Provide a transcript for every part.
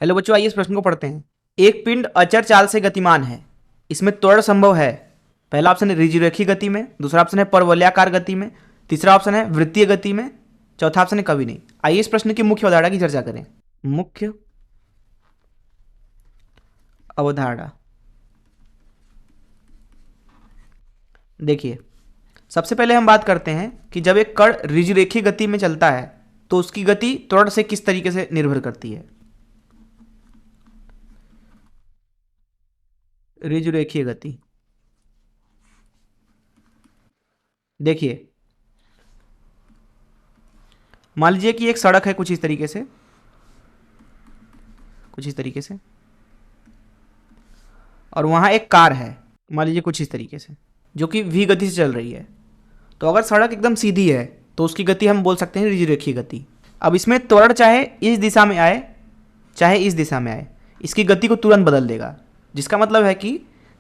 Hello बच्चों, आइए इस प्रश्न को पढ़ते हैं। एक पिंड अचर चाल से गतिमान है, इसमें त्वरण संभव है। पहला ऑप्शन है ऋजुरेखीय गति में, दूसरा ऑप्शन है परवलयाकार गति में, तीसरा ऑप्शन है वृत्तीय गति में, चौथा ऑप्शन है कभी नहीं। आइए इस प्रश्न की मुख्य अवधारणा की चर्चा करें। मुख्य अवधारणा देखिए, सबसे पहले हम बात करते हैं कि जब एक कण ऋजुरेखीय गति में चलता है तो उसकी गति त्वरण से किस तरीके से निर्भर करती है। ऋजुरेखीय गति, देखिए मान लीजिए कि एक सड़क है कुछ इस तरीके से, और वहां एक कार है मान लीजिए कुछ इस तरीके से, जो कि v गति से चल रही है। तो अगर सड़क एकदम सीधी है तो उसकी गति हम बोल सकते हैं ऋजुरेखीय गति। अब इसमें त्वरण चाहे इस दिशा में आए चाहे इस दिशा में आए, इसकी गति को तुरंत बदल देगा, जिसका मतलब है कि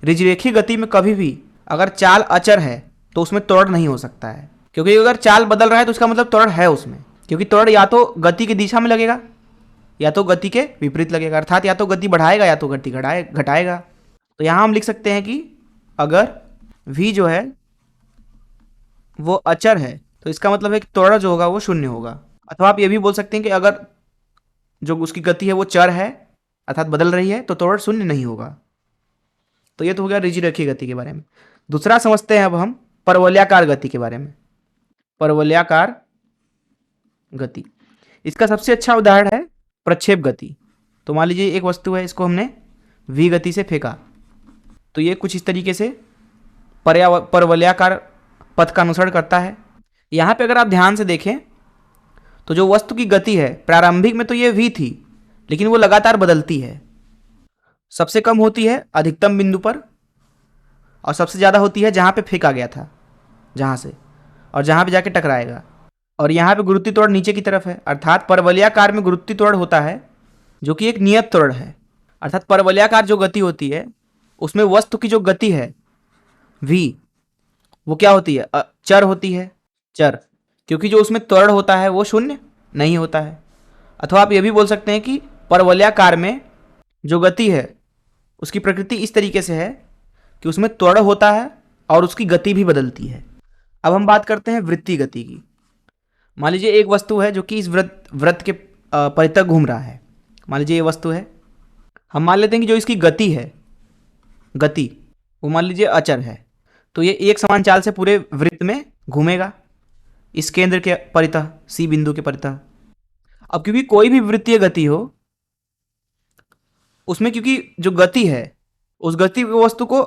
ऋजुरेखीय गति में कभी भी अगर चाल अचर है तो उसमें त्वरण नहीं हो सकता है, क्योंकि अगर चाल बदल रहा है तो उसका मतलब त्वरण है उसमें, क्योंकि त्वरण या तो गति की दिशा में लगेगा या तो गति के विपरीत लगेगा, अर्थात या तो गति बढ़ाएगा या तो गति घटाएगा। तो यहाँ हम लिख सकते हैं कि अगर v जो है वो अचर है तो इसका मतलब है कि त्वरण जो होगा वो शून्य होगा। अथवा आप ये भी बोल सकते हैं कि अगर जो उसकी गति है वो चर है अर्थात बदल रही है तो त्वरण शून्य नहीं होगा। तो ये तो हो गया ऋजुरेखीय गति के बारे में। दूसरा समझते हैं अब हम परवलयाकार गति के बारे में। परवलयाकार गति, इसका सबसे अच्छा उदाहरण है प्रक्षेप गति। तो मान लीजिए एक वस्तु है, इसको हमने v गति से फेंका तो ये कुछ इस तरीके से परवलयाकार पथ का अनुसरण करता है। यहाँ पे अगर आप ध्यान से देखें तो जो वस्तु की गति है प्रारंभिक में तो ये v थी, लेकिन वो लगातार बदलती है। सबसे कम होती है अधिकतम बिंदु पर और सबसे ज़्यादा होती है जहाँ पे फेंका गया था, जहाँ से, और जहाँ पे जाके टकराएगा। और यहाँ पे गुरुत्वीय त्वरण नीचे की तरफ है, अर्थात परवलयाकार में गुरुत्वीय त्वरण होता है जो कि एक नियत त्वरण है। अर्थात परवलयाकार जो गति होती है उसमें वस्तु की जो गति है v वो क्या होती है, चर होती है, चर, क्योंकि जो उसमें त्वरण होता है वो शून्य नहीं होता है। अथवा आप ये भी बोल सकते हैं कि परवलयाकार में जो गति है उसकी प्रकृति इस तरीके से है कि उसमें त्वरण होता है और उसकी गति भी बदलती है। अब हम बात करते हैं वृत्तीय गति की। मान लीजिए एक वस्तु है जो कि इस वृत्त के परितः घूम रहा है। मान लीजिए ये वस्तु है, हम मान लेते हैं कि जो इसकी गति है, गति वो मान लीजिए अचर है, तो ये एक समान चाल से पूरे वृत्त में घूमेगा इस केंद्र के परितः, सी बिंदु के परितः। अब क्योंकि कोई भी वृत्तीय गति हो उसमें क्योंकि जो गति है उस गति वस्तु को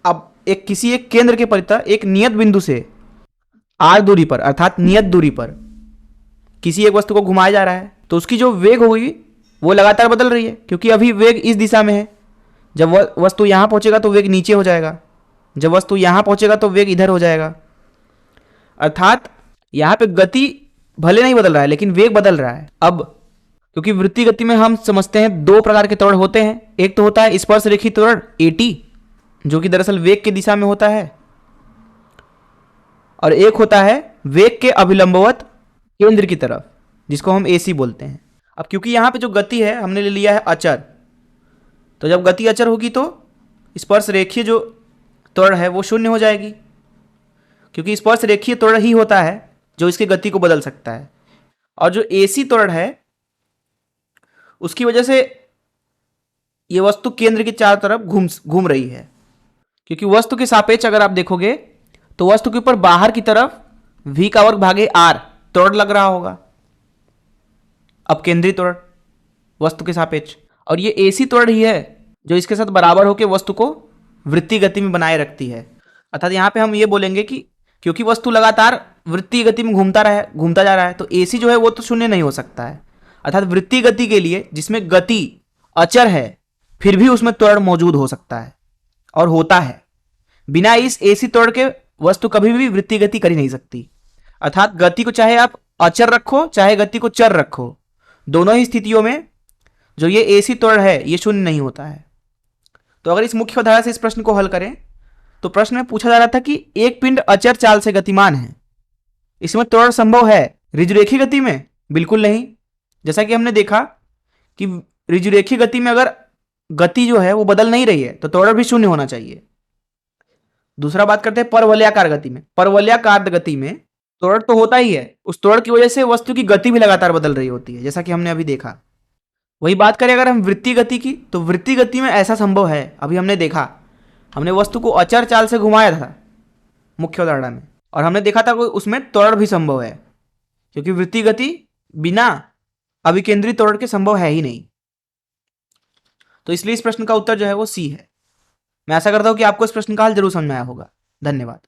अब किसी एक केंद्र के परितः एक नियत बिंदु से r दूरी पर अर्थात नियत दूरी पर किसी एक वस्तु को घुमाया जा रहा है, तो उसकी जो वेग होगी वो लगातार बदल रही है, क्योंकि अभी वेग इस दिशा में है। जब वस्तु यहाँ पहुंचेगा तो वेग नीचे हो जाएगा, जब वस्तु यहाँ पहुंचेगा तो वेग इधर हो जाएगा। अर्थात यहाँ पे गति भले नहीं बदल रहा है लेकिन वेग बदल रहा है। अब क्योंकि वृत्तीय गति में हम समझते हैं दो प्रकार के त्वरण होते हैं, एक तो होता है स्पर्श रेखीय त्वरण at जो कि दरअसल वेग की दिशा में होता है, और एक होता है वेग के अभिलंबवत केंद्र की तरफ जिसको हम ac बोलते हैं। अब क्योंकि यहाँ पे जो गति है हमने ले लिया है अचर, तो जब गति अचर होगी तो स्पर्श रेखीय जो त्वरण है वो शून्य हो जाएगी, क्योंकि स्पर्श रेखीय त्वरण ही होता है जो इसकी गति को बदल सकता है। और जो ac त्वरण है उसकी वजह से ये वस्तु केंद्र के चारों तरफ घूम रही है, क्योंकि वस्तु के सापेक्ष अगर आप देखोगे तो वस्तु के ऊपर बाहर की तरफ v का वर्ग भागे r त्वरण लग रहा होगा, अब केंद्रीय त्वरण वस्तु के सापेक्ष, और ये ac त्वरण ही है जो इसके साथ बराबर होकर वस्तु को वृत्तीय गति में बनाए रखती है। अर्थात यहाँ पे हम ये बोलेंगे कि क्योंकि वस्तु लगातार वृत्तीय गति में घूमता जा रहा है तो ac जो है वो तो शून्य नहीं हो सकता है। अर्थात वृत्तीय गति के लिए जिसमें गति अचर है फिर भी उसमें त्वरण मौजूद हो सकता है और होता है। बिना इस ac त्वरण के वस्तु कभी भी वृत्तीय गति कर ही नहीं सकती। अर्थात गति को चाहे आप अचर रखो चाहे गति को चर रखो, दोनों ही स्थितियों में जो ये ac त्वरण है ये शून्य नहीं होता है। तो अगर इस मुख्य अवधारणा से इस प्रश्न को हल करें तो प्रश्न में पूछा जा रहा था कि एक पिंड अचर चाल से गतिमान है, इसमें त्वरण संभव है ऋजुरेखीय गति में? बिल्कुल नहीं। जैसा कि हमने देखा कि ऋजुरेखीय गति में अगर गति जो है वो बदल नहीं रही है तो त्वरण भी शून्य होना चाहिए। दूसरा बात करते हैं परवलयाकार गति में। परवलयाकार गति में त्वरण तो होता ही है, उस त्वरण की वजह से वस्तु की गति भी लगातार बदल रही होती है, जैसा कि हमने अभी देखा। वही बात करें अगर हम वृत्तीय गति की, तो वृत्तीय गति में ऐसा संभव है, अभी हमने देखा, हमने वस्तु को अचर चाल से घुमाया था मुख्य उदाहरण में, और हमने देखा था कि उसमें त्वरण भी संभव है, क्योंकि वृत्तीय गति बिना अभिकेंद्रित त्वरण के संभव है ही नहीं। तो इसलिए इस प्रश्न का उत्तर जो है वो सी है। मैं आशा करता हूं कि आपको इस प्रश्न का हल जरूर समझ में आया होगा। धन्यवाद।